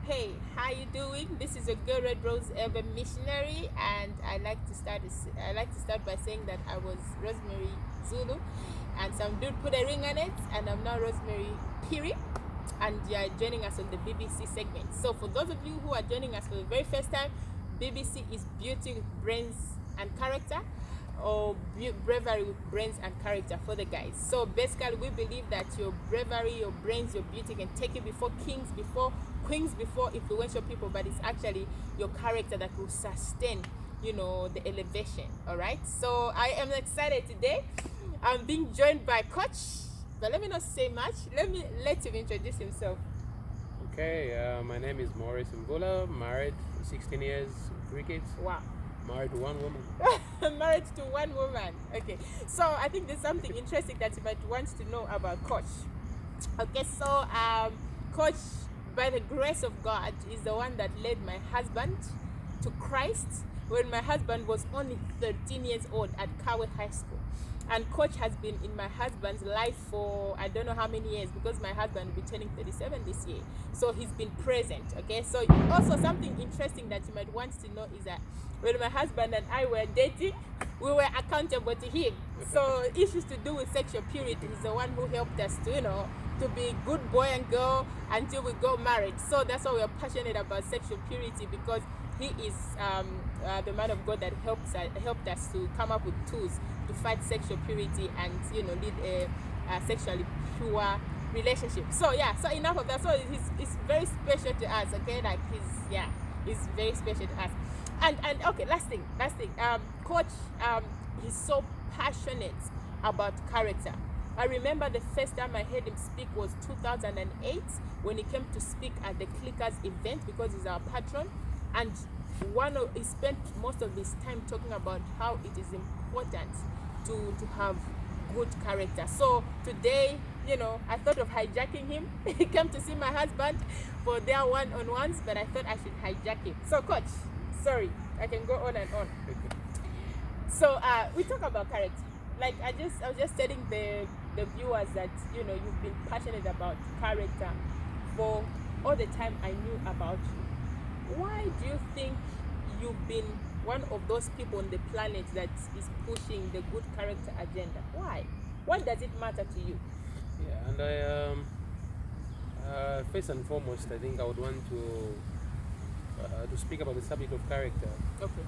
Hey, how you doing? This is your girl Red Rose Urban Missionary, and I like to start by saying that I was Rosemary Zulu, and some dude put a ring on it, and I'm now Rosemary Piri, and you are joining us on the BBC segment. So for those of you who are joining us for the very first time, BBC is Beauty with Brains and Character, or bravery with brains and character for the guys. So basically we believe that your bravery, your brains, your beauty can take you before kings, before queens, before influential people, but it's actually your character that will sustain the elevation. All right, so I am excited today. I'm being joined by Coach, but let me not say much. Let him introduce himself. Okay, my name is Maurice Kula, married, 16 years, 3 kids. Wow. Married to one woman. Married to one woman. Okay, so I think there's something interesting that you might want to know about Coach. Okay, so Coach, by the grace of God, is the one that led my husband to Christ when my husband was only 13 years old at Kawe High School. And Coach has been in my husband's life for I don't know how many years, because my husband will be turning 37 this year. So he's been present. Okay, so also something interesting that you might want to know is that when my husband and I were dating, we were accountable to him. So issues to do with sexual purity, he's the one who helped us to be good boy and girl until we got married. So that's why we're passionate about sexual purity, because he is the man of God that helped us to come up with tools to fight sexual purity and lead a sexually pure relationship. So so enough of that. So he's very special to us. Okay, like he's very special to us. And okay, last thing. Coach, he's so passionate about character. I remember the first time I heard him speak was 2008 when he came to speak at the Clickers event, because he's our patron, and he spent most of his time talking about how it is important to have good character. So today, I thought of hijacking him. He came to see my husband for their one-on-ones, but I thought I should hijack him. So Coach, sorry, I can go on and on. So we talk about character. Like I was just telling the viewers that you've been passionate about character for all the time I knew about you. Why do you think you've been one of those people on the planet that is pushing the good character agenda? Why? What does it matter to you? Yeah, and I first and foremost, I think I would want to speak about the subject of character. Okay.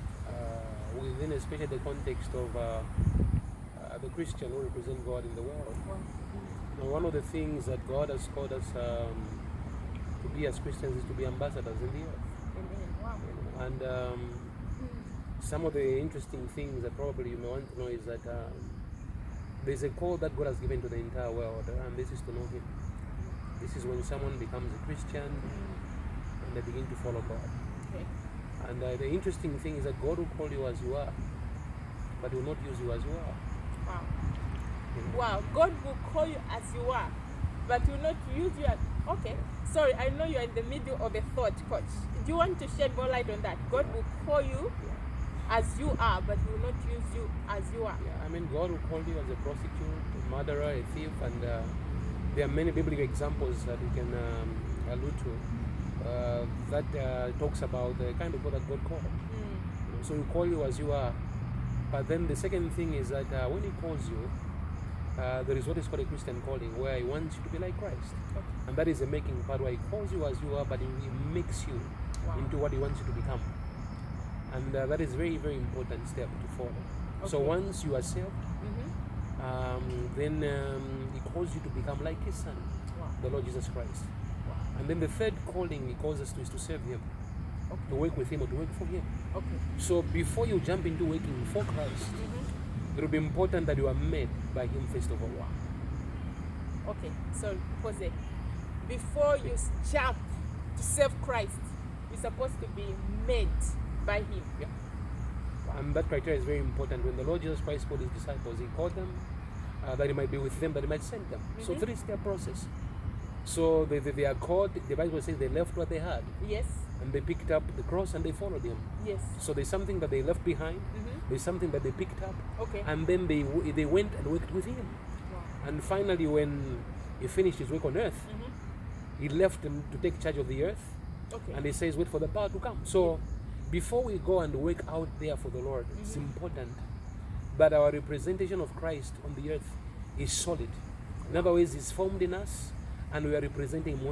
Within especially the context of the Christian who represent God in the world. Wow. Now, one of the things that God has called us to be as Christians is to be ambassadors in the earth. Wow. And some of the interesting things that probably you may want to know is that there's a call that God has given to the entire world, and this is to know Him. This is when someone becomes a Christian and they begin to follow God. Okay. And the interesting thing is that God will call you as you are, but will not use you as you are. Wow. Wow. God will call you as you are, but will not use you as... Okay. Sorry, I know you're in the middle of a thought, Coach. Do you want to shed more light on that? God will call you as you are, but He will not use you as you are. Yeah, I mean, God will call you as a prostitute, a murderer, a thief, and there are many biblical examples that we can allude to that talks about the kind of God that God called. So He will call you as you are. But then the second thing is that when He calls you, there is what is called a Christian calling, where He wants you to be like Christ. Okay. And that is the making part, where He calls you as you are, but He makes you into what He wants you to become. And that is very, very important step to follow. Okay. So once you are saved, then He calls you to become like His Son, the Lord Jesus Christ. And then the third calling He calls us to is to serve Him, to work with Him or to work for Him. Okay. So before you jump into working for Christ, it will be important that you are made by Him first of all. Okay, so pause there. Before you jump to serve Christ, you're supposed to be made by Him. Yeah. And that criteria is very important. When the Lord Jesus Christ called His disciples, He called them that He might be with them, that He might send them. So 3-step process. So they are called, the Bible says they left what they had. Yes. And they picked up the cross and they followed Him. Yes. So there's something that they left behind. There's something that they picked up. Okay. And then they went and worked with Him. Wow. And finally, when He finished His work on earth, He left them to take charge of the earth. Okay. And he says, wait for the power to come. So before we go and work out there for the Lord, it's important that our representation of Christ on the earth is solid. In other words, it's formed in us, and we are representing him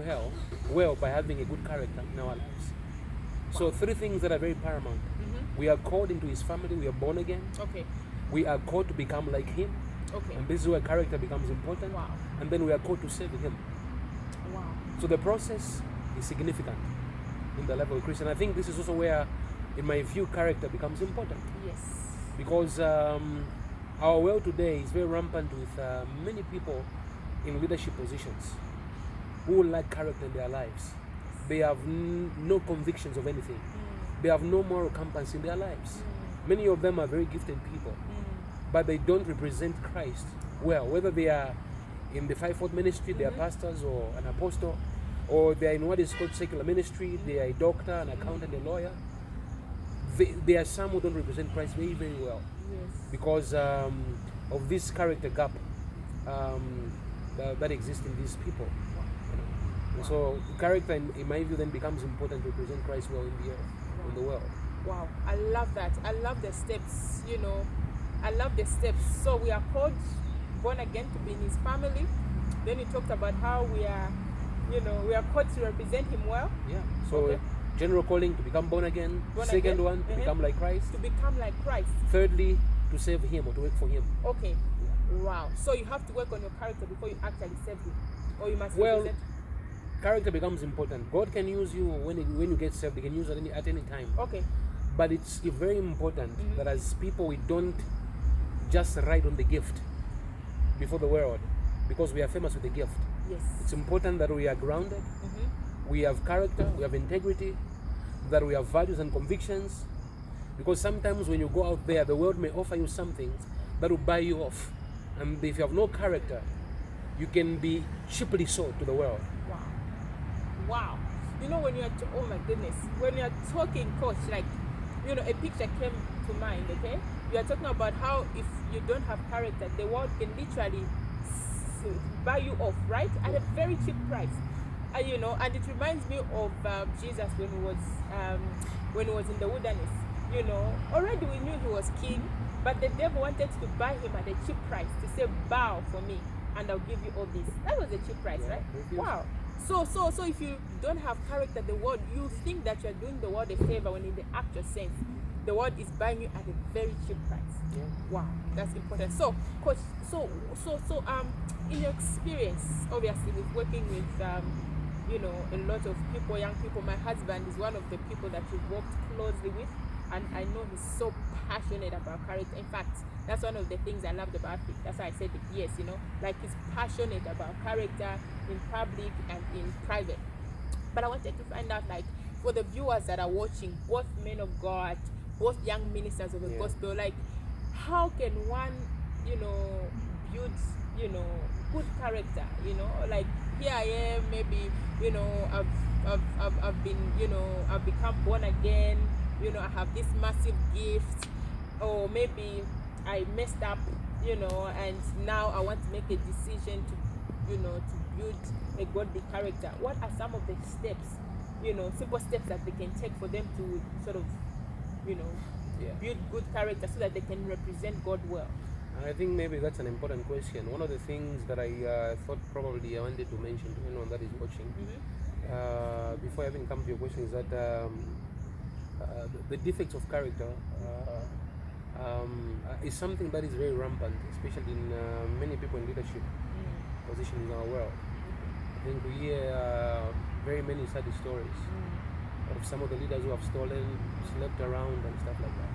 well by having a good character in our lives. So 3 things that are very paramount. We are called into his family, we are born again. Okay. We are called to become like him. Okay. And this is where character becomes important. Wow. And then we are called to serve him. Wow. So the process is significant in the level of Christian. I think this is also where, in my view, character becomes important. Yes. Because our world today is very rampant with many people in leadership positions who lack character in their lives. They have no convictions of anything. They have no moral compass in their lives. Many of them are very gifted people, but they don't represent Christ well, whether they are in the fivefold ministry, they are pastors or an apostle, or they are in what is called secular ministry, they are a doctor, an accountant, a lawyer. There are some who don't represent Christ very, very well. Yes. Because of this character gap that exists in these people. And so character, in my view, then becomes important to represent Christ well in the earth, in the world. Wow, I love that. I love the steps, I love the steps. So we are called, born again, to be in his family. Then you talked about how we are, we are called to represent him well. Yeah. So Okay. general calling to become born again. Born Second again. one, to become like Christ. To become like Christ. Thirdly, to serve him or to work for him. Okay. Wow. So you have to work on your character before you actually serve him. Or you must Well, represent. character becomes important. God can use you when you get saved. He can use you at any time. Okay. But it's very important that as people we don't just ride on the gift before the world, because we are famous with the gift. Yes. It's important that we are grounded, we have character, we have integrity, that we have values and convictions. Because sometimes when you go out there, the world may offer you something that will buy you off. And if you have no character, you can be cheaply sold to the world. Wow. Wow. When you're, oh my goodness, when you're talking, coach, like, a picture came to mind, okay? You are talking about how if you don't have character, the world can literally buy you off, right? At a very cheap price. And it reminds me of Jesus when he was in the wilderness. Already we knew he was king, but the devil wanted to buy him at a cheap price to say, bow for me, and I'll give you all this. That was a cheap price, right? Wow. So if you don't have character, the world, you think that you're doing the world a favor when in the actual sense, the world is buying you at a very cheap price. Yeah. Wow, that's important. So, coach, in your experience, obviously, with working with, a lot of people, young people, my husband is one of the people that you've worked closely with, and I know he's so passionate about character. In fact, that's one of the things I loved about him. That's why I said it, yes, like he's passionate about character in public and in private. But I wanted to find out, like, for the viewers that are watching, both men of God, both young ministers of the gospel, like, how can one, build, good character, like, here I am, maybe, I've been, I've become born again, I have this massive gift, or maybe I messed up, and now I want to make a decision to, to build a godly character. What are some of the steps, simple steps that they can take for them to sort of, build good character so that they can represent God well? I think maybe that's an important question. One of the things that I thought probably I wanted to mention to anyone that is watching, before I even come to your question, is that the defects of character is something that is very rampant, especially in many people in leadership positions in our world. I think we hear very many sad stories of some of the leaders who have stolen, slept around and stuff like that.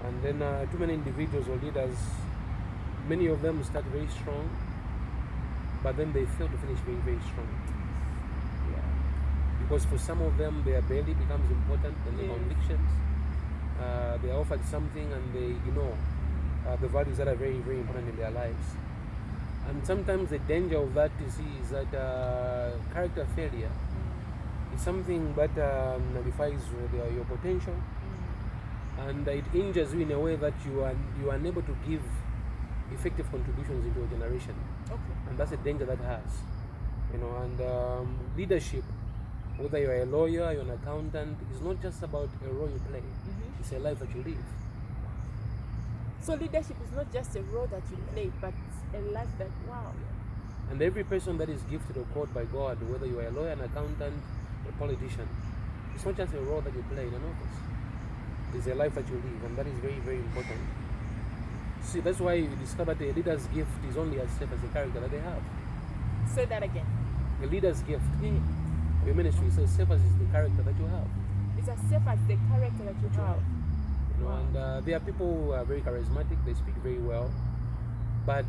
And then too many individuals or leaders, many of them start very strong, but then they fail to finish very, very strong. Yeah. Because for some of them, their belly becomes important than their convictions. They are offered something and they ignore the values that are very, very important in their lives. And sometimes the danger of that is that character failure is something that nullifies your potential. And it injures you in a way that you are unable to give effective contributions into a generation. Okay. And that's a danger that has, and leadership Whether you're a lawyer, you're an accountant, it's not just about a role you play. It's a life that you live. So leadership is not just a role that you play, but a life that, wow. And every person that is gifted or called by God, whether you are a lawyer, an accountant, a politician, it's not just a role that you play in an office. It's a life that you live, and that is very, very important. See, that's why you discover that a leader's gift is only as safe as the character that they have. Say that again. A leader's gift, Yeah. your ministry, is as safe as is the character that you have. It's as safe as the character that you have. You know, Wow. and there are people who are very charismatic, they speak very well, but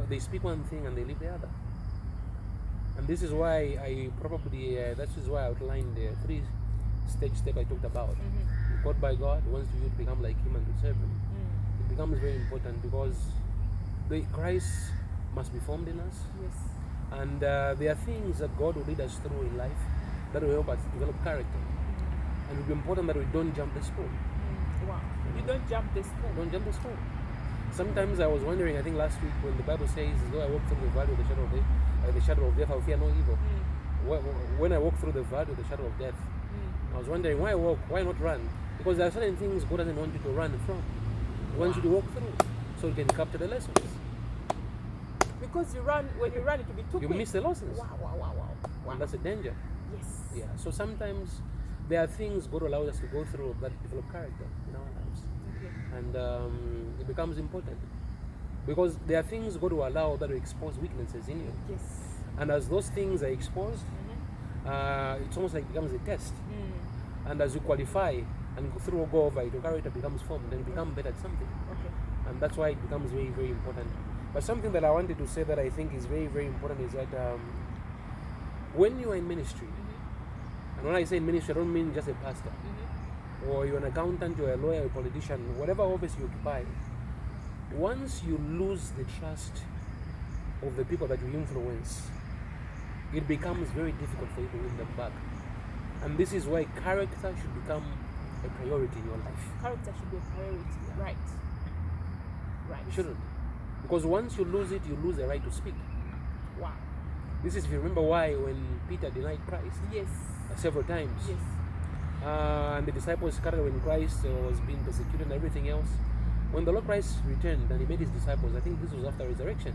they speak one thing and they live the other. And this is why that is why I outlined the 3-stage step I talked about. Called by God, wants you to become like Him and to serve Him. It becomes very important because Christ must be formed in us. Yes. And there are things that God will lead us through in life that will help us develop character. And it will be important that we don't jump the school. Wow. You don't jump the school. Don't jump the school. Sometimes I was wondering, I think last week, when the Bible says, though I walk through the valley of the shadow of death, I will fear no evil. When I walk through the valley of the shadow of death, I was wondering, why walk? Why not run? Because there are certain things God doesn't want you to run from. He wants you to walk through so you can capture the lessons. Because when you run, it will be too You quick. miss the lessons. Wow. And that's a danger. Yes. Yeah. So sometimes there are things God allows us to go through that develop character in our lives. Okay. And it becomes important. Because there are things God will allow that will expose weaknesses in you. Yes. And as those things are exposed, it's almost like it becomes a test. And as you qualify and go over it, your character becomes formed and you become better at something. Okay. And that's why it becomes very, very important. But something that I wanted to say that I think is very, very important is that when you are in ministry, and when I say ministry, I don't mean just a pastor, or you're an accountant, you're a lawyer, a politician, whatever office you occupy, once you lose the trust of the people that you influence, it becomes very difficult for you to win them back. And this is why character should become a priority in your life. Character should be a priority. Right. It shouldn't. Because once you lose it, you lose the right to speak. Wow. This is, if you remember, why when Peter denied Christ Yes. several times, Yes. and the disciples scattered when Christ was being persecuted and everything else, when the Lord Christ returned and He met His disciples, I think this was after resurrection,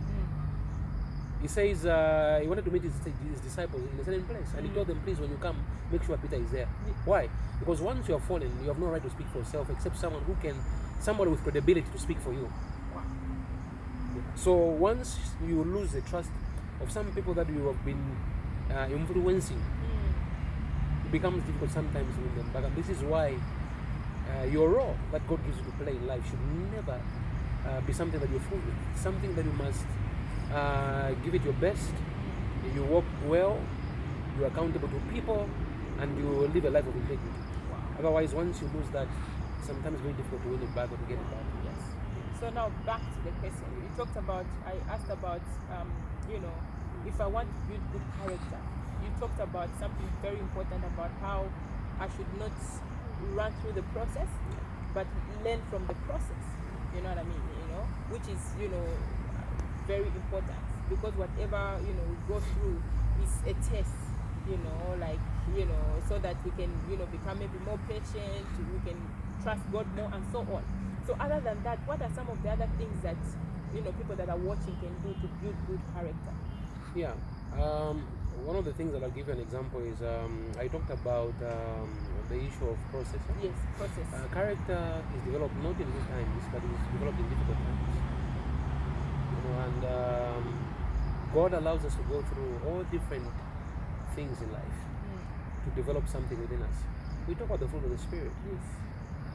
He says He wanted to meet his disciples in a certain place, and He told them, please, when you come, make sure Peter is there. Why? Because once you are fallen, you have no right to speak for yourself except someone with credibility to speak for you. Wow. So once you lose the trust of some people that you have been influencing, it becomes difficult sometimes to win them back. And this is why your role that God gives you to play in life should never be something that you fool with. It's something that you must give it your best. You work well, you're accountable to people, and you live a life of integrity. Wow. Otherwise, once you lose that, sometimes it's very difficult to win it back or to get it back. Yes. So now back to the question. I asked about, if I want to build good character. You talked about something very important about how I should not run through the process, but learn from the process. You know what I mean? Which is, very important, because whatever, we go through is a test, so that we can, become maybe more patient, we can trust God more and so on. So other than that, what are some of the other things that, people that are watching can do to build good character? Yeah. One of the things that I'll give you an example is I talked about the issue of process. Yes, process. Character is developed not in good times, but is developed in difficult times. And God allows us to go through all different things in life to develop something within us. We talk about the fruit of the Spirit. Yes.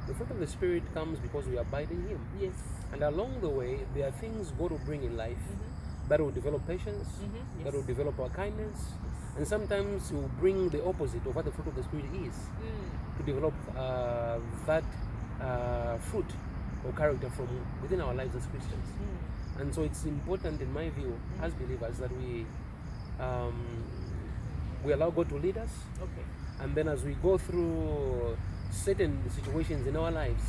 The fruit of the Spirit comes because we abide in Him. Yes. And along the way, there are things God will bring in life that will develop patience, that will develop our kindness, and sometimes He will bring the opposite of what the fruit of the Spirit is to develop that fruit or character from within our lives as Christians. And so it's important, in my view, as believers, that we allow God to lead us. Okay. And then as we go through certain situations in our lives,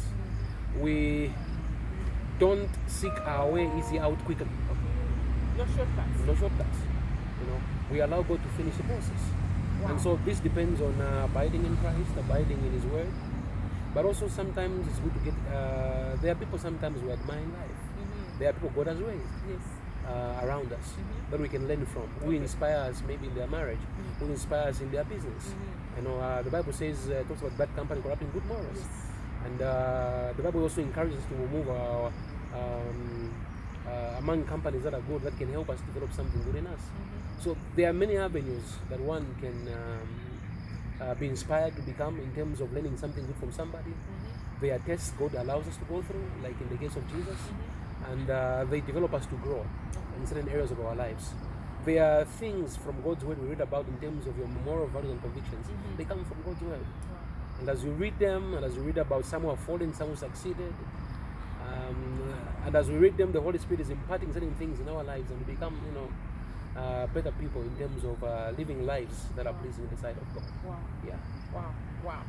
we don't seek our way easy out quickly. Okay. No shortcuts. No shortcuts. We allow God to finish the process. Wow. And so this depends on abiding in Christ, abiding in His Word. But also sometimes it's good to get, there are people sometimes we admire in life. There are people God has raised Yes. around us that we can learn from, who inspire us maybe in their marriage, who inspire us in their business. You know, the Bible says, talks about bad company corrupting good morals. Yes. And the Bible also encourages us to move our, among companies that are good, that can help us develop something good in us. So there are many avenues that one can be inspired to become in terms of learning something good from somebody. There are tests God allows us to go through, like in the case of Jesus, and they develop us to grow in certain areas of our lives. There are things from God's word we read about in terms of your moral values and convictions. They come from God's word. And as you read them, and as you read about some who have fallen, some who succeeded, and as we read them, the Holy Spirit is imparting certain things in our lives, and we become, you know, better people in terms of living lives that are pleasing in the sight of God. Wow. Yeah. Wow.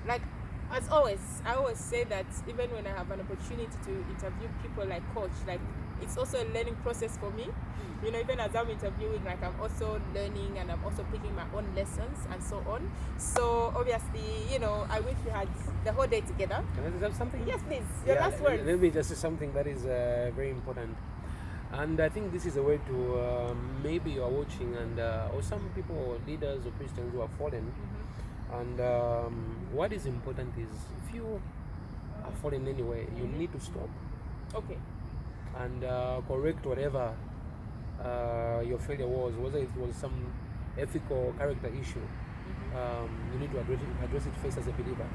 Like, as always, I always say that even when I have an opportunity to interview people like Coach, like, it's also a learning process for me. You know, even as I'm interviewing, like, I'm also learning and I'm also picking my own lessons and so on. So obviously, you know, I wish we had the whole day together. Can I say something? Yes, please. Your last words. Let me just say something that is very important. And I think this is a way to maybe you are watching, and or some people, or leaders or Christians who are fallen. And what is important is, if you are fallen anyway, you need to stop Okay. and correct whatever your failure was, whether it was some ethical or character issue. You need to address it first as a believer.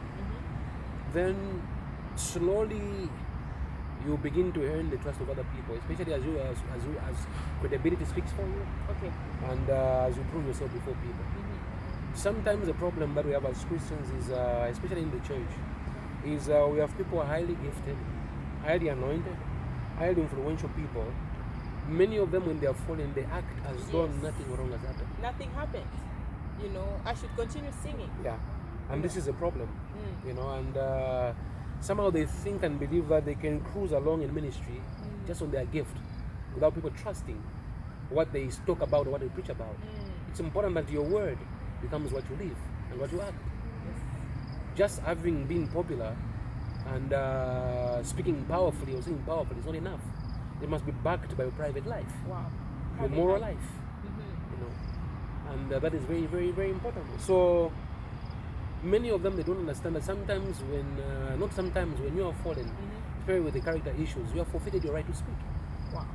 Then slowly you begin to earn the trust of other people, especially as credibility speaks for you, Okay. and as you prove yourself before people. Sometimes the problem that we have as Christians is, especially in the church, is we have people highly gifted, highly anointed, highly influential people. Many of them, when they are fallen, they act as though nothing wrong has happened. Nothing happened. You know, I should continue singing. Yeah, and this is a problem. You know, and somehow they think and believe that they can cruise along in ministry just on their gift, without people trusting what they talk about or what they preach about. It's important that your word becomes what you live and what you act. Just having been popular and speaking powerfully or singing powerfully is not enough. It must be backed by your private life, Wow. your moral life. You know, and that is very, very, very important. So many of them, they don't understand that sometimes when, not sometimes, when you are fallen, especially with the character issues, you have forfeited your right to speak. Wow.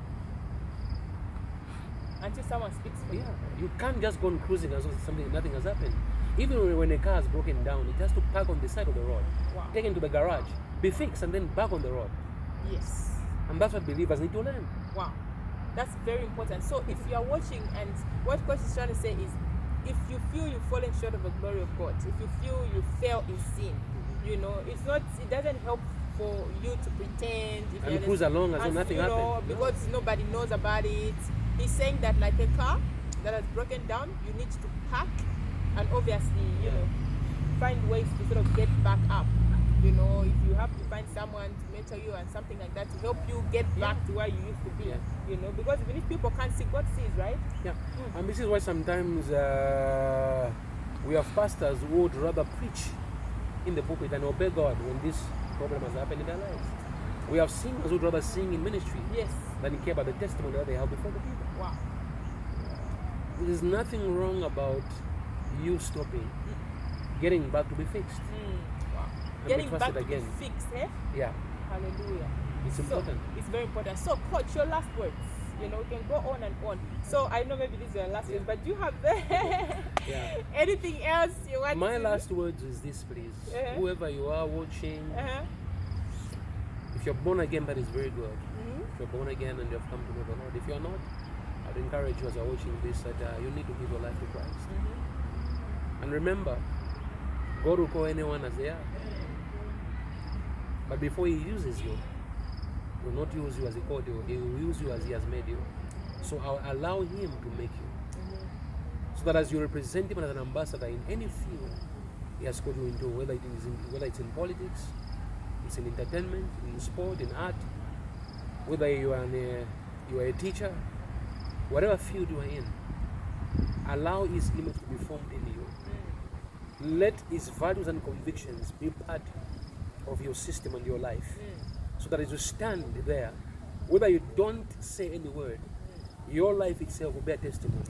Until someone speaks for you. Yeah, you can't just go on cruising as though nothing has happened. Even when a car is broken down, it has to park on the side of the road, Wow. taken to the garage, be fixed, and then back on the road. Yes. And that's what believers need to learn. Wow. That's very important. So if you are watching, and what Coach is trying to say is, if you feel you've fallen short of the glory of God, if you feel you fell in sin, you know, it doesn't help for you to pretend. If And cruise along as though nothing happened. Because nobody knows about it. He's saying that, like a car that has broken down, you need to park and obviously, you know, find ways to sort of get back up. You know, if you have to find someone to mentor you and something like that to help you get back to where you used to be. You know, because even if people can't see, God sees, right? Yeah. And this is why sometimes we have pastors who would rather preach in the pulpit and obey God when this problem has happened in their lives. We have singers who would rather sing in ministry than care about the testimony that they have before the people. Wow. There is nothing wrong about you stopping, getting back to be fixed. Wow. And Getting be back to again. be fixed, eh? Yeah. Hallelujah. It's important. It's very important. So, Coach, your last words. You know, we can go on and on. So, I know maybe this is your last words, but do you have anything else you want My to last words is this, please. Whoever you are watching, if you're born again, that is very good. If you're born again and you have come to know the Lord. If you're not, I'd encourage you as you're watching this that you need to give your life to Christ. And remember, God will call anyone as they are. But before He uses you, He will not use you as He called you. He will use you as He has made you. So I'll allow Him to make you. So that as you represent Him as an ambassador in any field He has called you into, whether it's in politics, it's in entertainment, in sport, in art, whether you are a teacher, whatever field you are in, Allow His image to be formed in you. Let His values and convictions be part of your system and your life. So that as you stand there, whether you don't say any word, your life itself will be a testimony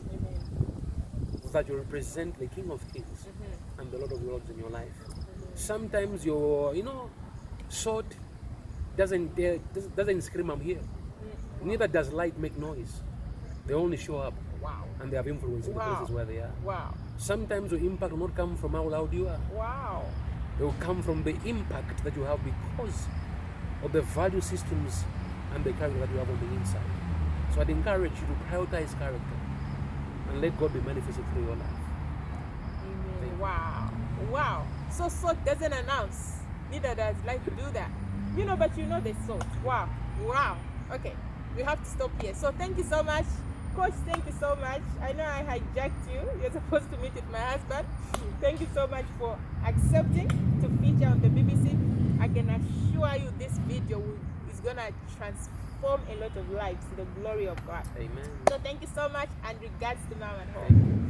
that you represent the King of Kings and the Lord of Lords in your life. Sometimes your, salt doesn't scream, I'm here. Neither does light make noise. They only show up. Wow. And they have influence in the places where they are. Wow. Sometimes your impact will not come from how loud you are. Wow. It will come from the impact that you have because of the value systems and the character that you have on the inside. So I'd encourage you to prioritize character and let God be manifested through your life. Amen. Wow. Wow. So salt doesn't announce. Neither does light do that. But the salt. Wow. Wow. Okay. We have to stop here. So thank you so much. Coach, thank you so much. I know I hijacked you. You're supposed to meet with my husband. Thank you so much for accepting to feature on the BBC. I can assure you this video is going to transform a lot of lives to the glory of God. Amen. So thank you so much, and regards to mom at home.